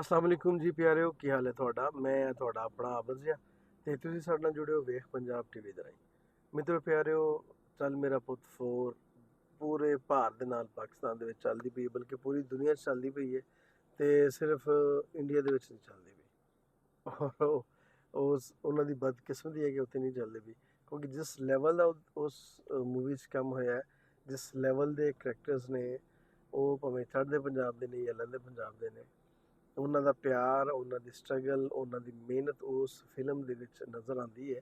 अस्सलाम वालेकुम जी प्यारिओ, की हाल है ਤੁਹਾਡਾ। मैं ਤੁਹਾਡਾ ਆਪਣਾ ਆਬਦ ਜਿਹਾ ਤੇ ਤੁਸੀਂ ਸਾਡੇ ਨਾਲ ਜੁੜੇ ਹੋ ਵੇਖ ਪੰਜਾਬ ਟੀਵੀ ਦੇ ਰਾਹੀਂ। ਮਿੱਤਰੋ ਪਿਆਰਿਓ, ਚੱਲ ਮੇਰਾ ਪੁੱਤ 4 ਪੂਰੇ ਭਾਰਤ ਦੇ ਨਾਲ ਪਾਕਿਸਤਾਨ ਦੇ ਵਿੱਚ ਚੱਲਦੀ ਪਈ ਹੈ, ਬਲਕਿ ਪੂਰੀ ਦੁਨੀਆ 'ਚ ਚੱਲਦੀ ਪਈ ਹੈ ਤੇ ਸਿਰਫ ਇੰਡੀਆ ਦੇ ਵਿੱਚ ਨਹੀਂ ਚੱਲਦੀ ਪਈ। ਔਰ ਉਸ ਉਹਨਾਂ ਦੀ ਬਦਕਿਸਮਤੀ ਹੈ ਕਿ ਉੱਥੇ ਨਹੀਂ ਚੱਲਦੀ ਪਈ, ਕਿਉਂਕਿ ਜਿਸ ਲੈਵਲ ਦਾ ਉਸ ਮੂਵੀ 'ਚ ਕੰਮ ਹੋਇਆ ਹੈ, ਜਿਸ ਲੈਵਲ ਦੇ ਕਰੈਕਟਰਸ ਨੇ, ਉਹ ਭਾਵੇਂ ਚੜ੍ਹਦੇ ਪੰਜਾਬ ਦੇ ਨੇ ਜਾਂ ਲਹਿੰਦੇ ਪੰਜਾਬ ਦੇ ਨੇ, ਉਹਨਾਂ ਦਾ ਪਿਆਰ, ਉਹਨਾਂ ਦੀ ਸਟਰਗਲ, ਉਹਨਾਂ ਦੀ ਮਿਹਨਤ ਉਸ ਫਿਲਮ ਦੇ ਵਿੱਚ ਨਜ਼ਰ ਆਉਂਦੀ ਹੈ।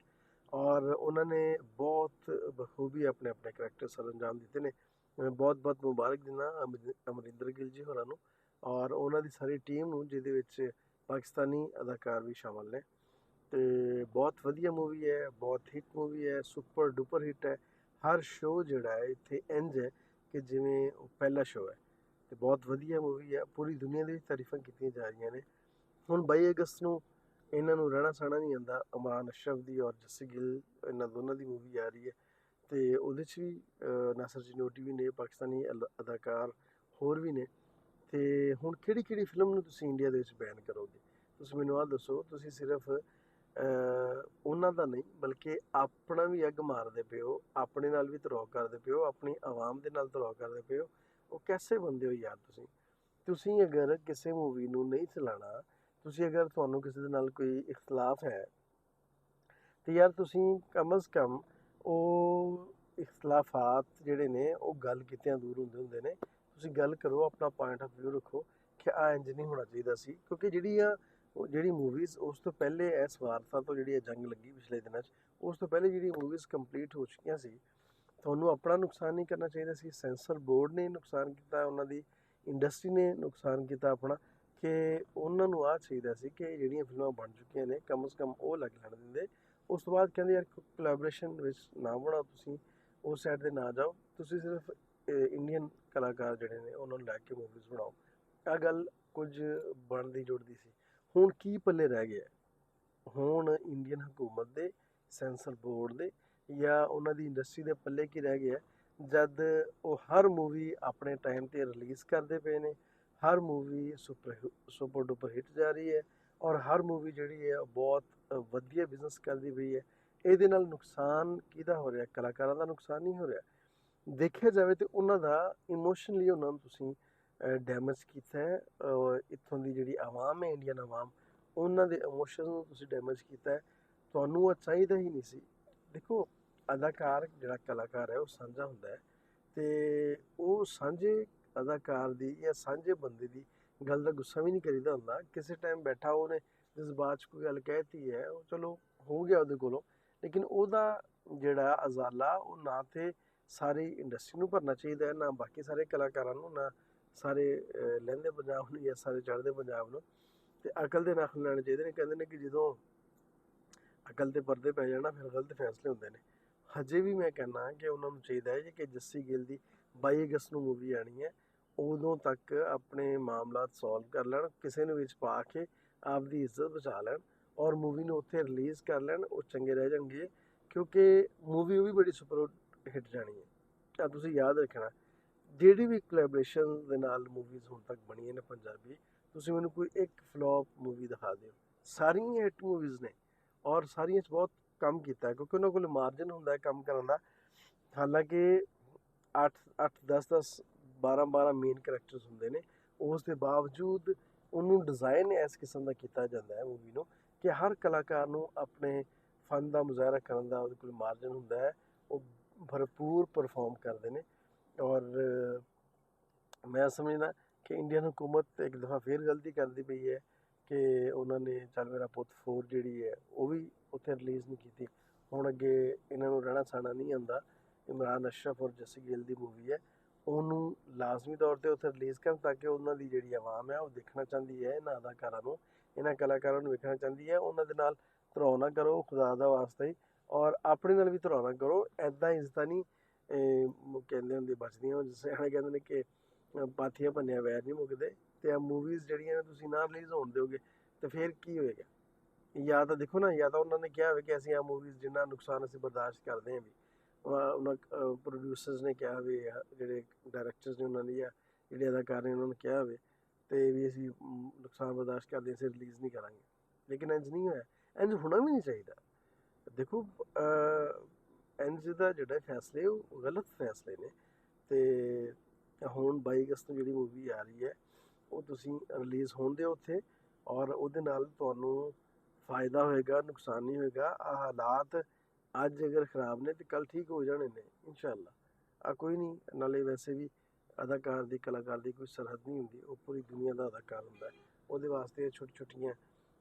ਔਰ ਉਹਨਾਂ ਨੇ ਬਹੁਤ ਬਖੂਬੀ ਆਪਣੇ ਆਪਣੇ ਕਰੈਕਟਰ ਸਰ ਅੰਜਾਮ ਦਿੱਤੇ ਨੇ। ਮੈਂ ਬਹੁਤ ਬਹੁਤ ਮੁਬਾਰਕ ਦਿੰਦਾ ਅਮਰਿੰਦਰ ਗਿੱਲ ਜੀ ਹੋਰਾਂ ਨੂੰ ਔਰ ਉਹਨਾਂ ਦੀ ਸਾਰੀ ਟੀਮ ਨੂੰ, ਜਿਹਦੇ ਵਿੱਚ ਪਾਕਿਸਤਾਨੀ ਅਦਾਕਾਰ ਵੀ ਸ਼ਾਮਲ ਨੇ। ਤੇ ਬਹੁਤ ਵਧੀਆ ਮੂਵੀ ਹੈ, ਬਹੁਤ ਹਿੱਟ ਮੂਵੀ ਹੈ, ਸੁਪਰ ਡੁਪਰ ਹਿੱਟ ਹੈ। ਹਰ ਸ਼ੋਅ ਜਿਹੜਾ ਹੈ ਇੱਥੇ ਇੰਝ ਹੈ ਕਿ ਜਿਵੇਂ ਉਹ ਪਹਿਲਾ ਸ਼ੋਅ ਹੈ। ਤੇ ਬਹੁਤ ਵਧੀਆ ਮੂਵੀ ਹੈ, ਪੂਰੀ ਦੁਨੀਆ ਦੇ ਵਿੱਚ ਤਾਰੀਫਾਂ ਕੀਤੀਆਂ ਜਾ ਰਹੀਆਂ ਨੇ। ਹੁਣ 22 ਅਗਸਤ ਨੂੰ ਇਹਨਾਂ ਨੂੰ ਰਹਿਣਾ ਸਹਿਣਾ ਨਹੀਂ ਆਉਂਦਾ, ਇਮਰਾਨ ਅਸ਼ਰਫ ਦੀ ਔਰ ਜੱਸੀ ਗਿੱਲ, ਇਹਨਾਂ ਦੋਨਾਂ ਦੀ ਮੂਵੀ ਆ ਰਹੀ ਹੈ ਤੇ ਉਹਦੇ 'ਚ ਵੀ ਨਾਸਰ ਜਨੋਟੀ ਵੀ ਨੇ, ਪਾਕਿਸਤਾਨੀ ਅਦਾਕਾਰ ਹੋਰ ਵੀ ਨੇ। ਤੇ ਹੁਣ ਕਿਹੜੀ ਕਿਹੜੀ ਫਿਲਮ ਨੂੰ ਤੁਸੀਂ ਇੰਡੀਆ ਦੇ ਵਿੱਚ ਬੈਨ ਕਰੋਗੇ? ਤੁਸੀਂ ਮੈਨੂੰ ਆਹ ਦੱਸੋ। ਤੁਸੀਂ ਸਿਰਫ ਉਹਨਾਂ ਦਾ ਨਹੀਂ ਬਲਕਿ ਆਪਣਾ ਵੀ ਅੱਗ ਮਾਰਦੇ ਪਏ ਹੋ, ਆਪਣੇ ਨਾਲ ਵੀ ਧਰੋਹ ਕਰਦੇ ਪਏ ਹੋ, ਆਪਣੀ ਆਵਾਮ ਦੇ ਨਾਲ ਧਰੋਹ ਕਰਦੇ ਪਏ ਹੋ। ਉਹ ਕੈਸੇ ਬੰਦੇ ਹੋ ਯਾਰ ਤੁਸੀਂ ਅਗਰ ਕਿਸੇ ਮੂਵੀ ਨੂੰ ਨਹੀਂ ਚਲਾਉਣਾ, ਤੁਸੀਂ ਅਗਰ ਤੁਹਾਨੂੰ ਕਿਸੇ ਦੇ ਨਾਲ ਕੋਈ ਇਖਤਲਾਫ ਹੈ ਤੇ ਯਾਰ ਤੁਸੀਂ ਕਮ ਅਜ਼ ਕਮ ਉਹ ਇਖਤਲਾਫਾਤ ਜਿਹੜੇ ਨੇ ਉਹ ਗੱਲ ਕੀਤਿਆਂ ਦੂਰ ਹੁੰਦੇ ਨੇ। ਤੁਸੀਂ ਗੱਲ ਕਰੋ, ਆਪਣਾ ਪੁਆਇੰਟ ਆਫ ਵਿਊ ਰੱਖੋ ਕਿ ਆ ਇੰਜ ਨਹੀਂ ਹੋਣਾ ਚਾਹੀਦਾ ਸੀ, ਕਿਉਂਕਿ ਜਿਹੜੀ ਮੂਵੀਜ਼ ਉਸ ਤੋਂ ਪਹਿਲੇ ਇਸ ਵਾਰਤਾ ਤੋਂ ਜਿਹੜੀ ਜੰਗ ਲੱਗੀ ਪਿਛਲੇ ਦਿਨਾਂ 'ਚ, ਉਸ ਤੋਂ ਪਹਿਲੇ ਜਿਹੜੀ ਮੂਵੀਜ਼ ਕੰਪਲੀਟ ਹੋ ਚੁੱਕੀਆਂ ਸੀ, ਤੁਹਾਨੂੰ ਆਪਣਾ ਨੁਕਸਾਨ ਨਹੀਂ ਕਰਨਾ ਚਾਹੀਦਾ ਸੀ। ਸੈਂਸਰ ਬੋਰਡ ਨੇ ਨੁਕਸਾਨ ਕੀਤਾ, ਉਹਨਾਂ ਦੀ ਇੰਡਸਟਰੀ ਨੇ ਨੁਕਸਾਨ ਕੀਤਾ ਆਪਣਾ, ਕਿ ਉਹਨਾਂ ਨੂੰ ਆਹ ਚਾਹੀਦਾ ਸੀ ਕਿ ਜਿਹੜੀਆਂ ਫਿਲਮਾਂ ਬਣ ਚੁੱਕੀਆਂ ਨੇ ਕਮ ਸੇ ਕਮ ਉਹ ਲੱਗ ਲੈਣ ਦਿੰਦੇ। ਉਸ ਤੋਂ ਬਾਅਦ ਕਹਿੰਦੇ ਯਾਰ ਕੋਲੈਬੋਰੇਸ਼ਨ ਵਿੱਚ ਨਾ ਬਣਾਓ, ਤੁਸੀਂ ਉਸ ਸਾਈਡ 'ਤੇ ਨਾ ਜਾਓ, ਤੁਸੀਂ ਸਿਰਫ ਇੰਡੀਅਨ ਕਲਾਕਾਰ ਜਿਹੜੇ ਨੇ ਉਹਨਾਂ ਨੂੰ ਲੈ ਕੇ ਮੂਵੀਜ਼ ਬਣਾਓ। ਆਹ ਗੱਲ ਕੁਝ ਬਣਦੀ ਜੁੜਦੀ ਸੀ। ਹੁਣ ਕੀ ਪੱਲੇ ਰਹਿ ਗਿਆ? ਹੁਣ ਇੰਡੀਅਨ ਹਕੂਮਤ ਦੇ, ਸੈਂਸਰ ਬੋਰਡ ਦੇ ਜਾਂ ਉਹਨਾਂ ਦੀ ਇੰਡਸਟਰੀ ਦੇ ਪੱਲੇ ਕੀ ਰਹਿ ਗਿਆ ਜਦ ਉਹ ਹਰ ਮੂਵੀ ਆਪਣੇ ਟਾਈਮ 'ਤੇ ਰਿਲੀਜ਼ ਕਰਦੇ ਪਏ ਨੇ। ਹਰ ਮੂਵੀ ਸੁਪਰ ਡੁਪਰ ਹਿੱਟ ਜਾ ਰਹੀ ਹੈ ਔਰ ਹਰ ਮੂਵੀ ਜਿਹੜੀ ਹੈ ਉਹ ਬਹੁਤ ਵਧੀਆ ਬਿਜ਼ਨਸ ਕਰਦੀ ਪਈ ਹੈ। ਇਹਦੇ ਨਾਲ ਨੁਕਸਾਨ ਕਿਹਦਾ ਹੋ ਰਿਹਾ? ਕਲਾਕਾਰਾਂ ਦਾ ਨੁਕਸਾਨ ਨਹੀਂ ਹੋ ਰਿਹਾ। ਦੇਖਿਆ ਜਾਵੇ ਤਾਂ ਉਹਨਾਂ ਦਾ ਇਮੋਸ਼ਨਲੀ ਉਹਨਾਂ ਨੂੰ ਤੁਸੀਂ ਡੈਮੇਜ ਕੀਤਾ ਹੈ। ਇੱਥੋਂ ਦੀ ਜਿਹੜੀ ਆਵਾਮ ਹੈ, ਇੰਡੀਅਨ ਆਵਾਮ, ਉਹਨਾਂ ਦੇ ਇਮੋਸ਼ਨ ਨੂੰ ਤੁਸੀਂ ਡੈਮੇਜ ਕੀਤਾ ਹੈ। ਤੁਹਾਨੂੰ ਉਹ ਚਾਹੀਦਾ ਹੀ ਨਹੀਂ ਸੀ। ਦੇਖੋ, ਅਦਾਕਾਰ ਜਿਹੜਾ ਕਲਾਕਾਰ ਹੈ ਉਹ ਸਾਂਝਾ ਹੁੰਦਾ ਹੈ ਤੇ ਉਹ ਸਾਂਝੇ ਅਦਾਕਾਰ ਦੀ ਜਾਂ ਸਾਂਝੇ ਬੰਦੇ ਦੀ ਗੱਲ ਦਾ ਗੁੱਸਾ ਵੀ ਨਹੀਂ ਕਰੀਦਾ ਹੁੰਦਾ। ਕਿਸੇ ਟਾਈਮ ਬੈਠਾ ਉਹਨੇ ਜਜ਼ਬਾਤ 'ਚ ਕੋਈ ਗੱਲ ਕਹਿਤੀ ਹੈ, ਉਹ ਚਲੋ ਹੋ ਗਿਆ ਉਹਦੇ ਕੋਲੋਂ, ਲੇਕਿਨ ਉਹਦਾ ਜਿਹੜਾ ਅਜ਼ਾਲਾ ਉਹ ਨਾ ਤੇ ਸਾਰੀ ਇੰਡਸਟਰੀ ਨੂੰ ਭਰਨਾ ਚਾਹੀਦਾ ਹੈ, ਨਾ ਬਾਕੀ ਸਾਰੇ ਕਲਾਕਾਰਾਂ ਨੂੰ, ਨਾ ਸਾਰੇ ਲਹਿੰਦੇ ਪੰਜਾਬ ਨੂੰ ਜਾਂ ਸਾਰੇ ਚੜ੍ਹਦੇ ਪੰਜਾਬ ਨੂੰ। ਤੇ ਅਕਲ ਦੇ ਨੱਕ ਲੈਣੇ ਚਾਹੀਦੇ ਨੇ। ਕਹਿੰਦੇ ਨੇ ਕਿ ਜਦੋਂ ਅਕਲ ਤੇ ਪਰਦੇ ਪੈ ਜਾਣਾ ਫਿਰ ਗਲਤ ਫੈਸਲੇ ਹੁੰਦੇ ਨੇ। ਹਜੇ ਵੀ ਮੈਂ ਕਹਿੰਦਾ ਕਿ ਉਹਨਾਂ ਨੂੰ ਚਾਹੀਦਾ ਹੈ ਕਿ ਜੱਸੀ ਗਿੱਲ ਦੀ 22 ਅਗਸਤ ਨੂੰ ਮੂਵੀ ਆਉਣੀ ਹੈ, ਉਦੋਂ ਤੱਕ ਆਪਣੇ ਮਾਮਲਾਤ ਸੋਲਵ ਕਰ ਲੈਣ, ਕਿਸੇ ਨੂੰ ਵਿੱਚ ਪਾ ਕੇ ਆਪਦੀ ਇੱਜ਼ਤ ਬਚਾ ਲੈਣ ਔਰ ਮੂਵੀ ਨੂੰ ਉੱਥੇ ਰਿਲੀਜ਼ ਕਰ ਲੈਣ। ਉਹ ਚੰਗੇ ਰਹਿ ਜਾਣਗੇ, ਕਿਉਂਕਿ ਮੂਵੀ ਉਹ ਵੀ ਬੜੀ ਸੁਪਰ ਹਿੱਟ ਜਾਣੀ ਹੈ। ਤਾਂ ਤੁਸੀਂ ਯਾਦ ਰੱਖਣਾ, ਜਿਹੜੀ ਵੀ ਕੋਲੈਬੋਰੇਸ਼ਨ ਦੇ ਨਾਲ ਮੂਵੀਜ਼ ਹੁਣ ਤੱਕ ਬਣੀਆਂ ਨੇ ਪੰਜਾਬੀ, ਤੁਸੀਂ ਮੈਨੂੰ ਕੋਈ ਇੱਕ ਫਲॉप ਮੂਵੀ ਦਿਖਾ ਦਿਓ। ਸਾਰੀਆਂ ਹਿੱਟ ਮੂਵੀਜ਼ ਨੇ ਔਰ ਸਾਰੀਆਂ 'ਚ ਬਹੁਤ ਕੰਮ ਕੀਤਾ ਹੈ, ਕਿਉਂਕਿ ਉਹਨਾਂ ਕੋਲ ਮਾਰਜਨ ਹੁੰਦਾ ਹੈ ਕੰਮ ਕਰਨ ਦਾ। ਹਾਲਾਂਕਿ 8 10 12 ਮੇਨ ਕਰੈਕਟਰਸ ਹੁੰਦੇ ਨੇ, ਉਸ ਦੇ ਬਾਵਜੂਦ ਉਹਨੂੰ ਡਿਜ਼ਾਈਨ ਇਸ ਕਿਸਮ ਦਾ ਕੀਤਾ ਜਾਂਦਾ ਹੈ ਮੂਵੀ ਨੂੰ ਕਿ ਹਰ ਕਲਾਕਾਰ ਨੂੰ ਆਪਣੇ ਫਨ ਦਾ ਮੁਜ਼ਾਹਰਾ ਕਰਨ ਦਾ ਉਹਦੇ ਕੋਲ ਮਾਰਜਨ ਹੁੰਦਾ ਹੈ। ਉਹ ਭਰਪੂਰ ਪਰਫਾਰਮ ਕਰਦੇ ਨੇ ਔਰ ਮੈਂ ਸਮਝਦਾ ਕਿ ਇੰਡੀਅਨ ਹਕੂਮਤ ਇੱਕ ਦਫਾ ਫਿਰ ਗਲਤੀ ਕਰਦੀ ਪਈ ਹੈ ਕਿ ਉਹਨਾਂ ਨੇ ਚੱਲ ਮੇਰਾ ਪੁੱਤ 4 ਜਿਹੜੀ ਹੈ ਉਹ ਵੀ ਉੱਥੇ ਰਿਲੀਜ਼ ਨਹੀਂ ਕੀਤੀ। ਹੁਣ ਅੱਗੇ ਇਹਨਾਂ ਨੂੰ ਰਹਿਣਾ ਸਹਿਣਾ ਨਹੀਂ ਆਉਂਦਾ। ਇਮਰਾਨ ਅਸ਼ਰਫ ਔਰ ਜੱਸੀ ਗਿੱਲ ਦੀ ਮੂਵੀ ਹੈ, ਉਹਨੂੰ ਲਾਜ਼ਮੀ ਤੌਰ 'ਤੇ ਉੱਥੇ ਰਿਲੀਜ਼ ਕਰਨ, ਤਾਂ ਕਿ ਉਹਨਾਂ ਦੀ ਜਿਹੜੀ ਆਵਾਮ ਹੈ ਉਹ ਦੇਖਣਾ ਚਾਹੁੰਦੀ ਹੈ ਇਹਨਾਂ ਅਦਾਕਾਰਾਂ ਨੂੰ, ਇਹਨਾਂ ਕਲਾਕਾਰਾਂ ਨੂੰ ਵੇਖਣਾ ਚਾਹੁੰਦੀ ਹੈ। ਉਹਨਾਂ ਦੇ ਨਾਲ ਧਰੋਹ ਨਾ ਕਰੋ ਖੁਦਾ ਦਾ ਵਾਸਤਾ ਹੀ, ਔਰ ਆਪਣੇ ਨਾਲ ਵੀ ਧਰੋਹ ਨਾ ਕਰੋ। ਇੱਦਾਂ ਇੱਜ਼ਤਾਂ ਨਹੀਂ ਕਹਿੰਦੇ ਹੁੰਦੇ ਬਚਦੀਆਂ। ਸਿਆਣੇ ਕਹਿੰਦੇ ਨੇ ਕਿ ਪਾਥੀਆਂ ਭੰਨਿਆ ਵੈਰ ਨਹੀਂ ਮੁੱਕਦੇ। ਤੇ ਆ ਮੂਵੀਜ਼ ਜਿਹੜੀਆਂ ਨੇ ਤੁਸੀਂ ਨਾ ਰਿਲੀਜ਼ ਹੋਣ ਦਿਓਗੇ ਤੇ ਫਿਰ ਕੀ ਹੋਏਗਾ? ਜਾਂ ਤਾਂ ਦੇਖੋ ਨਾ, ਜਾਂ ਤਾਂ ਉਹਨਾਂ ਨੇ ਕਿਹਾ ਹੋਵੇ ਕਿ ਅਸੀਂ ਆ ਮੂਵੀਜ਼ ਜਿੰਨਾ ਨੁਕਸਾਨ ਅਸੀਂ ਬਰਦਾਸ਼ਤ ਕਰਦੇ ਹਾਂ ਵੀ, ਉਹਨਾਂ ਪ੍ਰੋਡਿਊਸਰਸ ਨੇ ਕਿਹਾ ਹੋਵੇ, ਜਿਹੜੇ ਡਾਇਰੈਕਟਰਸ ਨੇ ਉਹਨਾਂ ਨੇ, ਜਾਂ ਜਿਹੜੇ ਅਦਾਕਾਰ ਨੇ ਉਹਨਾਂ ਨੇ ਕਿਹਾ ਹੋਵੇ ਤੇ ਵੀ ਅਸੀਂ ਨੁਕਸਾਨ ਬਰਦਾਸ਼ਤ ਕਰਦੇ ਅਸੀਂ ਰਿਲੀਜ਼ ਨਹੀਂ ਕਰਾਂਗੇ, ਲੇਕਿਨ ਇੰਝ ਨਹੀਂ ਹੋਇਆ, ਇੰਝ ਹੋਣਾ ਵੀ ਨਹੀਂ ਚਾਹੀਦਾ। ਦੇਖੋ ਇੰਝ ਦਾ ਜਿਹੜਾ ਫੈਸਲੇ ਉਹ ਗਲਤ ਫੈਸਲੇ ਨੇ। ਤੇ ਹੁਣ 22 ਅਗਸਤ ਨੂੰ ਜਿਹੜੀ ਮੂਵੀ ਆ ਰਹੀ ਹੈ ਉਹ ਤੁਸੀਂ ਰਿਲੀਜ਼ ਹੋਣ ਦਿਓ ਉੱਥੇ, ਔਰ ਉਹਦੇ ਨਾਲ ਤੁਹਾਨੂੰ ਫਾਇਦਾ ਹੋਏਗਾ, ਨੁਕਸਾਨ ਨਹੀਂ ਹੋਏਗਾ। ਆਹ ਹਾਲਾਤ ਅੱਜ ਅਗਰ ਖ਼ਰਾਬ ਨੇ ਤੇ ਕੱਲ ਠੀਕ ਹੋ ਜਾਣੇ ਨੇ ਇਨਸ਼ਾਅੱਲਾ। ਆ ਕੋਈ ਨਹੀਂ, ਨਾਲੇ ਵੈਸੇ ਵੀ ਅਦਾਕਾਰ ਦੀ ਕਲਾਕਾਰ ਦੀ ਕੋਈ ਸਰਹੱਦ ਨਹੀਂ ਹੁੰਦੀ, ਉਹ ਪੂਰੀ ਦੁਨੀਆ ਦਾ ਅਦਾਕਾਰ ਹੁੰਦਾ। ਉਹਦੇ ਵਾਸਤੇ ਛੋਟੀ ਛੋਟੀਆਂ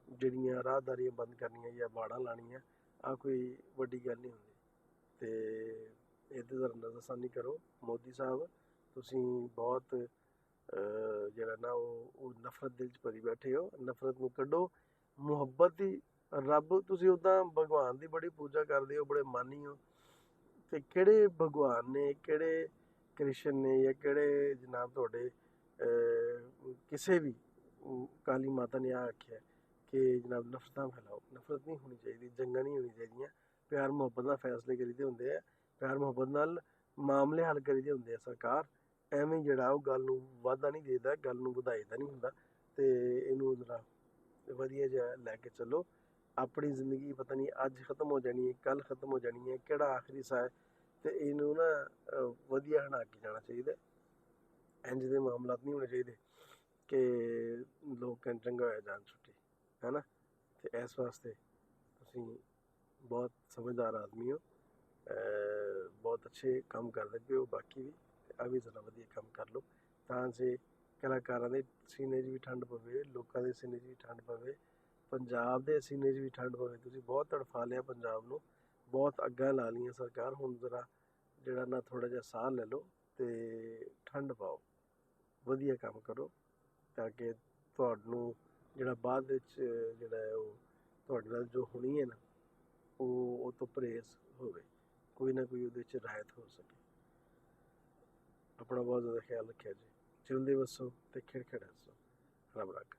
ਜਿਹੜੀਆਂ ਰਾਹਦਾਰੀਆਂ ਬੰਦ ਕਰਨੀਆਂ ਜਾਂ ਬਾੜਾਂ ਲਾਉਣੀਆਂ ਆ ਕੋਈ ਵੱਡੀ ਗੱਲ ਨਹੀਂ ਹੁੰਦੀ। ਤੇ ਇਹਦੇ ਦਾ ਨਜ਼ਰਸਾਨੀ ਕਰੋ। ਮੋਦੀ ਸਾਹਿਬ ਤੁਸੀਂ ਬਹੁਤ ਜਿਹੜਾ ਨਾ ਉਹ ਨਫ਼ਰਤ ਦਿਲ 'ਚ ਭਰੀ ਬੈਠੇ ਹੋ, ਨਫ਼ਰਤ ਨੂੰ ਕੱਢੋ। ਮੁਹੱਬਤ ਦੀ ਰੱਬ, ਤੁਸੀਂ ਉੱਦਾਂ ਭਗਵਾਨ ਦੀ ਬੜੀ ਪੂਜਾ ਕਰਦੇ ਹੋ, ਬੜੇ ਮਾਨੀ ਹੋ, ਤੇ ਕਿਹੜੇ ਭਗਵਾਨ ਨੇ, ਕਿਹੜੇ ਕ੍ਰਿਸ਼ਨ ਨੇ, ਜਾਂ ਕਿਹੜੇ ਜਨਾਬ ਤੁਹਾਡੇ ਕਿਸੇ ਵੀ ਕਾਲੀ ਮਾਤਾ ਨੇ ਆ ਆਖਿਆ ਕਿ ਜਨਾਬ ਨਫ਼ਰਤਾਂ ਫੈਲਾਓ? ਨਫ਼ਰਤ ਨਹੀਂ ਹੋਣੀ ਚਾਹੀਦੀ, ਜੰਗਾਂ ਨਹੀਂ ਹੋਣੀ ਚਾਹੀਦੀਆਂ। ਪਿਆਰ ਮੁਹੱਬਤ ਨਾਲ ਫੈਸਲੇ ਕਰੀਦੇ ਹੁੰਦੇ ਆ, ਪਿਆਰ ਮੁਹੱਬਤ ਨਾਲ ਮਾਮਲੇ ਹੱਲ ਕਰੀਦੇ ਹੁੰਦੇ ਆ। ਸਰਕਾਰ ਐਵੇਂ ਜਿਹੜਾ ਉਹ ਗੱਲ ਨੂੰ ਵਾਧਾ ਨਹੀਂ ਦੇਦਾ, ਗੱਲ ਨੂੰ ਵਧਾਈਦਾ ਨਹੀਂ ਹੁੰਦਾ। ਤੇ ਇਹਨੂੰ ਜ਼ਰਾ ਵਧੀਆ ਜਿਹਾ ਲੈ ਕੇ ਚੱਲੋ। ਆਪਣੀ ਜ਼ਿੰਦਗੀ ਪਤਾ ਨਹੀਂ ਅੱਜ ਖ਼ਤਮ ਹੋ ਜਾਣੀ ਹੈ, ਕੱਲ੍ਹ ਖ਼ਤਮ ਹੋ ਜਾਣੀ ਹੈ, ਕਿਹੜਾ ਆਖਰੀ ਸਾਹ ਹੈ, ਤੇ ਇਹਨੂੰ ਨਾ ਵਧੀਆ ਬਣਾ ਕੇ ਜਾਣਾ ਚਾਹੀਦਾ। ਇੰਝ ਦੇ ਮਾਮਲਾਤ ਨਹੀਂ ਹੋਣੇ ਚਾਹੀਦੇ ਕਿ ਲੋਕ ਕਹਿਣ ਚੰਗਾ ਹੋਇਆ ਜਾਨ ਛੁੱਟੀ, ਹੈ ਨਾ। ਤੇ ਇਸ ਵਾਸਤੇ ਤੁਸੀਂ ਬਹੁਤ ਸਮਝਦਾਰ ਆਦਮੀ ਹੋ, ਬਹੁਤ ਅੱਛੇ ਕੰਮ ਕਰਦੇ ਪਏ ਹੋ। ਬਾਕੀ ਵੀ ਆ ਵੀ ਜ਼ਰਾ ਵਧੀਆ ਕੰਮ ਕਰ ਲਓ ਤਾਂ ਜੇ ਕਲਾਕਾਰਾਂ ਦੇ ਸੀਨੇ 'ਚ ਵੀ ਠੰਡ ਪਵੇ, ਲੋਕਾਂ ਦੇ ਸੀਨੇ 'ਚ ਵੀ ਠੰਡ ਪਵੇ, ਪੰਜਾਬ ਦੇ ਸੀਨੇ 'ਚ ਵੀ ਠੰਡ ਪਵੇ। ਤੁਸੀਂ ਬਹੁਤ ਤੜਫਾ ਲਿਆ ਪੰਜਾਬ ਨੂੰ, ਬਹੁਤ ਅੱਗਾਂ ਲਾ ਲਈਆਂ ਸਰਕਾਰ। ਹੁਣ ਜ਼ਰਾ ਜਿਹੜਾ ਨਾ ਥੋੜ੍ਹਾ ਜਿਹਾ ਸਾਹ ਲੈ ਲਓ ਤੇ ਠੰਡ ਪਾਓ, ਵਧੀਆ ਕੰਮ ਕਰੋ, ਤਾਂ ਕਿ ਤੁਹਾਨੂੰ ਜਿਹੜਾ ਬਾਅਦ ਵਿੱਚ ਜਿਹੜਾ ਹੈ ਉਹ ਤੁਹਾਡੇ ਨਾਲ ਜੋ ਹੋਣੀ ਹੈ ਨਾ ਉਹ ਤੋਂ ਪਰਹੇਜ਼ ਹੋਵੇ, ਕੋਈ ਨਾ ਕੋਈ ਉਹਦੇ 'ਚ ਰਾਹਤ ਹੋ ਸਕੇ। ਆਪਣਾ ਬਹੁਤ ਜ਼ਿਆਦਾ ਖਿਆਲ ਰੱਖਿਆ ਜੀ। ਜਿਉਂਦੇ ਵਸੋ ਤੇ ਖਿੜ ਖਿੜ ਹੱਸੋ। ਰੱਬ ਰੱਖ।